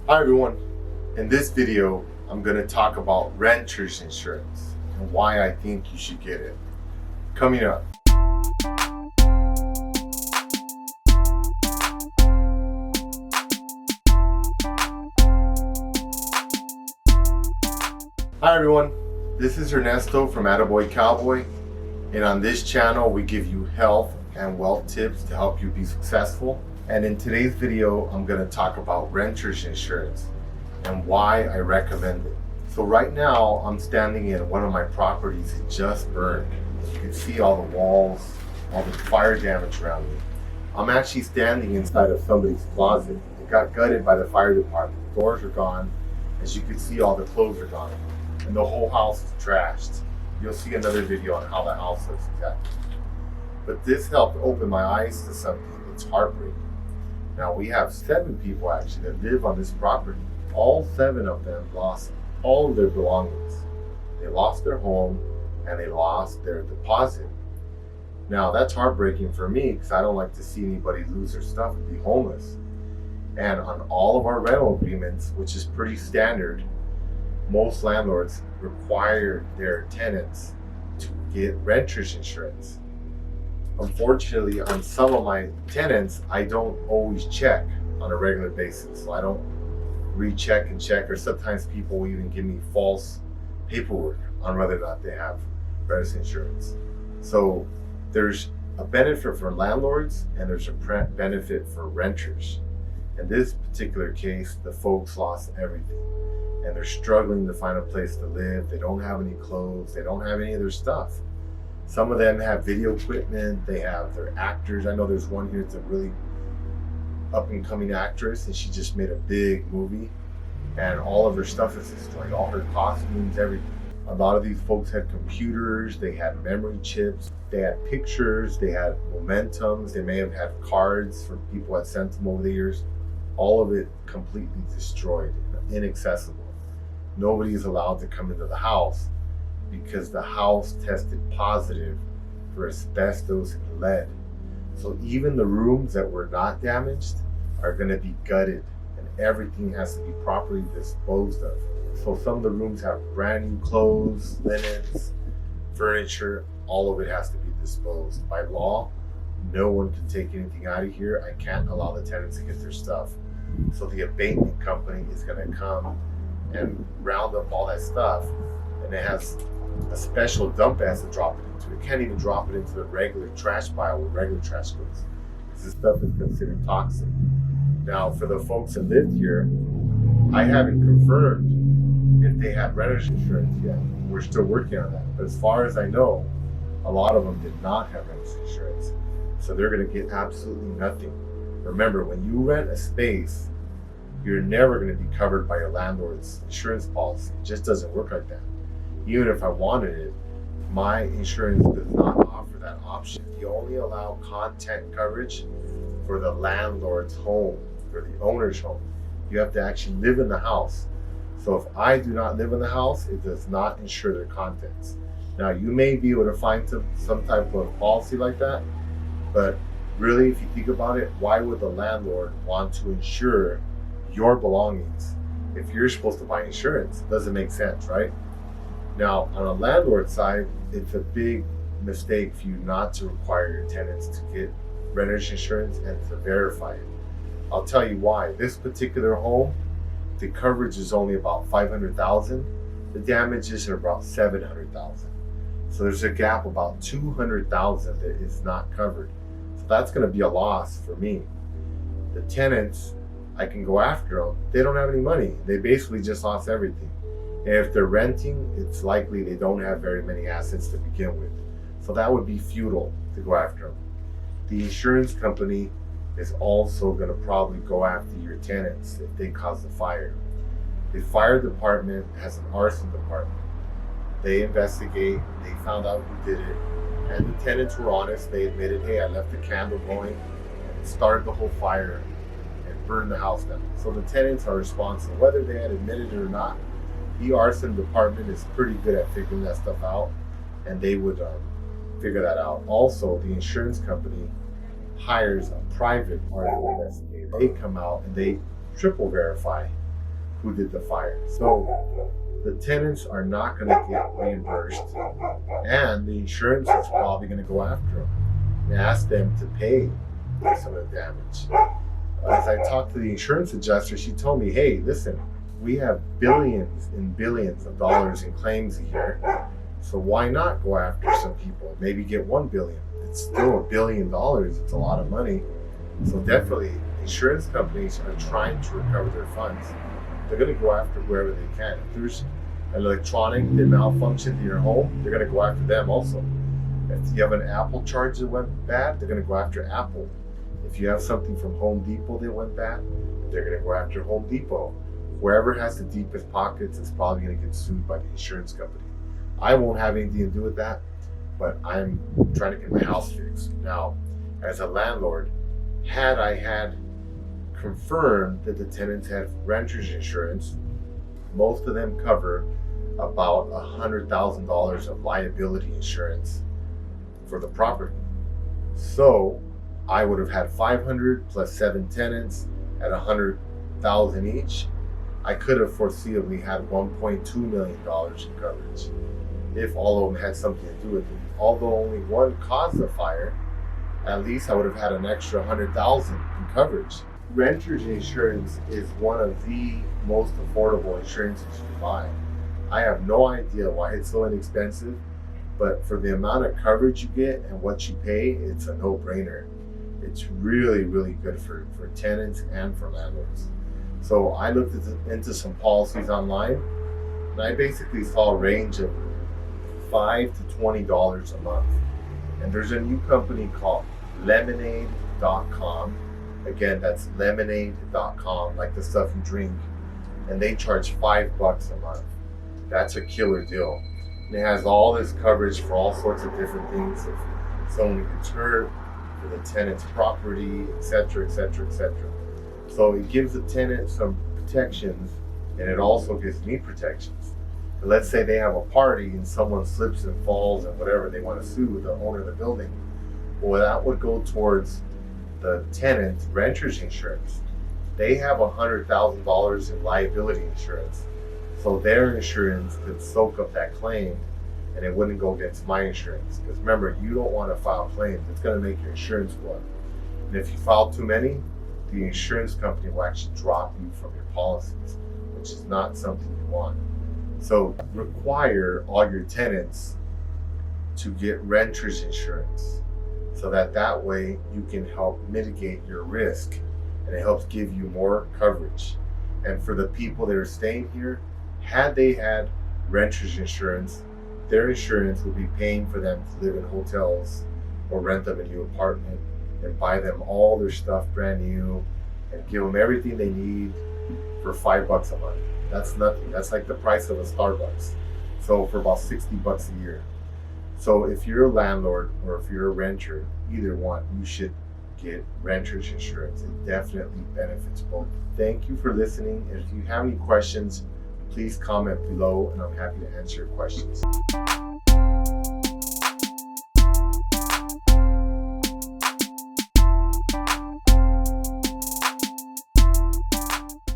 Hi everyone, in this video I'm going to talk about renter's insurance and why I think you should get it. Coming up. Hi everyone, this is Ernesto from Attaboy Cowboy, and on this channel we give you health and wealth tips to help you be successful. And in today's video, I'm going to talk about renter's insurance and why I recommend it. So right now, I'm standing in one of my properties that just burned. You can see all the walls, all the fire damage around me. I'm actually standing inside of somebody's closet. It got gutted by the fire department. The doors are gone. As you can see, all the clothes are gone. And the whole house is trashed. You'll see another video on how the house looks exactly. But this helped open my eyes to something that's heartbreaking. Now we have 7 people actually that live on this property. All 7 of them lost all of their belongings. They lost their home and they lost their deposit. Now that's heartbreaking for me because I don't like to see anybody lose their stuff and be homeless. And on all of our rental agreements, which is pretty standard, most landlords require their tenants to get renter's insurance. Unfortunately, on some of my tenants, I don't always check on a regular basis. So I don't recheck and check, or sometimes people will even give me false paperwork on whether or not they have renter's insurance. So there's a benefit for landlords and there's a benefit for renters. In this particular case, the folks lost everything and they're struggling to find a place to live. They don't have any clothes, they don't have any of their stuff. Some of them have video equipment, they have their actors. I know there's one here that's a really up and coming actress and she just made a big movie and all of her stuff is destroyed, all her costumes, everything. A lot of these folks had computers, they had memory chips, they had pictures, they had momentums, they may have had cards for people that sent them over the years. All of it completely destroyed, inaccessible. Nobody is allowed to come into the house because the house tested positive for asbestos and lead. So even the rooms that were not damaged are going to be gutted and everything has to be properly disposed of. So some of the rooms have brand new clothes, linens, furniture, all of it has to be disposed. By law, no one can take anything out of here. I can't allow the tenants to get their stuff. So the abatement company is going to come and round up all that stuff, and it has a special dump it has to drop it into. It can't even drop it into the regular trash pile where regular trash goes, because this stuff is considered toxic. Now, for the folks that lived here, I haven't confirmed if they had renter's insurance yet. We're still working on that. But as far as I know, a lot of them did not have renter's insurance. So they're going to get absolutely nothing. Remember, when you rent a space, you're never going to be covered by your landlord's insurance policy. It just doesn't work like that. Even if I wanted it, my insurance does not offer that option. You only allow content coverage for the landlord's home, for the owner's home. You have to actually live in the house. So if I do not live in the house, it does not insure their contents. Now, you may be able to find some type of policy like that, but really, if you think about it, why would the landlord want to insure your belongings if you're supposed to buy insurance? It doesn't make sense, right? Now, on a landlord side, it's a big mistake for you not to require your tenants to get renter's insurance and to verify it. I'll tell you why. This particular home, the coverage is only about $500,000. The damages are about $700,000. So there's a gap about $200,000 that is not covered. So that's going to be a loss for me. The tenants, I can go after them. They don't have any money. They basically just lost everything. And if they're renting, it's likely they don't have very many assets to begin with. So that would be futile to go after them. The insurance company is also going to probably go after your tenants if they cause the fire. The fire department has an arson department. They investigate, they found out who did it, and the tenants were honest. They admitted, hey, I left the candle going and it started the whole fire and burned the house down. So the tenants are responsible, whether they had admitted it or not. The arson department is pretty good at figuring that stuff out, and they would figure that out. Also, the insurance company hires a private arson investigator. They come out and they triple verify who did the fire. So the tenants are not going to get reimbursed, and the insurance is probably going to go after them and ask them to pay some of the damage. As I talked to the insurance adjuster, she told me, hey, listen, we have billions and billions of dollars in claims a year, so why not go after some people? Maybe get $1 billion. It's still $1 billion. It's a lot of money. So definitely, insurance companies are trying to recover their funds. They're going to go after whoever they can. If there's an electronic that malfunctioned in your home, they're going to go after them also. If you have an Apple charger that went bad, they're going to go after Apple. If you have something from Home Depot that went bad, they're going to go after Home Depot. Whoever has the deepest pockets is probably going to get sued by the insurance company. I won't have anything to do with that, but I'm trying to get my house fixed. Now, as a landlord, had I had confirmed that the tenants had renter's insurance, most of them cover about $100,000 of liability insurance for the property. So I would have had 500 plus 7 tenants at 100,000 each. I could have foreseeably had $1.2 million in coverage if all of them had something to do with it. Although only one caused the fire, at least I would have had an extra 100,000 in coverage. Renter's insurance is one of the most affordable insurances you can buy. I have no idea why it's so inexpensive, but for the amount of coverage you get and what you pay, it's a no-brainer. It's really, really good for tenants and for landlords. So I looked into some policies online, and I basically saw a range of $5 to $20 a month. And there's a new company called lemonade.com. Again, that's lemonade.com, like the stuff you drink. And they charge $5 a month. That's a killer deal. And it has all this coverage for all sorts of different things. If someone gets hurt, for the tenant's property, etc., etc., etc. So it gives the tenant some protections, and it also gives me protections. And let's say they have a party and someone slips and falls and whatever, they want to sue the owner of the building. Well, that would go towards the tenant's renter's insurance. They have $100,000 in liability insurance. So their insurance could soak up that claim, and it wouldn't go against my insurance. Because remember, you don't want to file claims. It's going to make your insurance go up. And if you file too many, the insurance company will actually drop you from your policies, which is not something you want. So require all your tenants to get renter's insurance, so that way you can help mitigate your risk, and it helps give you more coverage. And for the people that are staying here, had they had renter's insurance, their insurance would be paying for them to live in hotels or rent them a new apartment and buy them all their stuff brand new and give them everything they need for $5 a month. That's nothing. That's like the price of a Starbucks. So for about $60 a year. So if you're a landlord or if you're a renter, either one, you should get renter's insurance. It definitely benefits both. Thank you for listening. If you have any questions, please comment below, and I'm happy to answer your questions.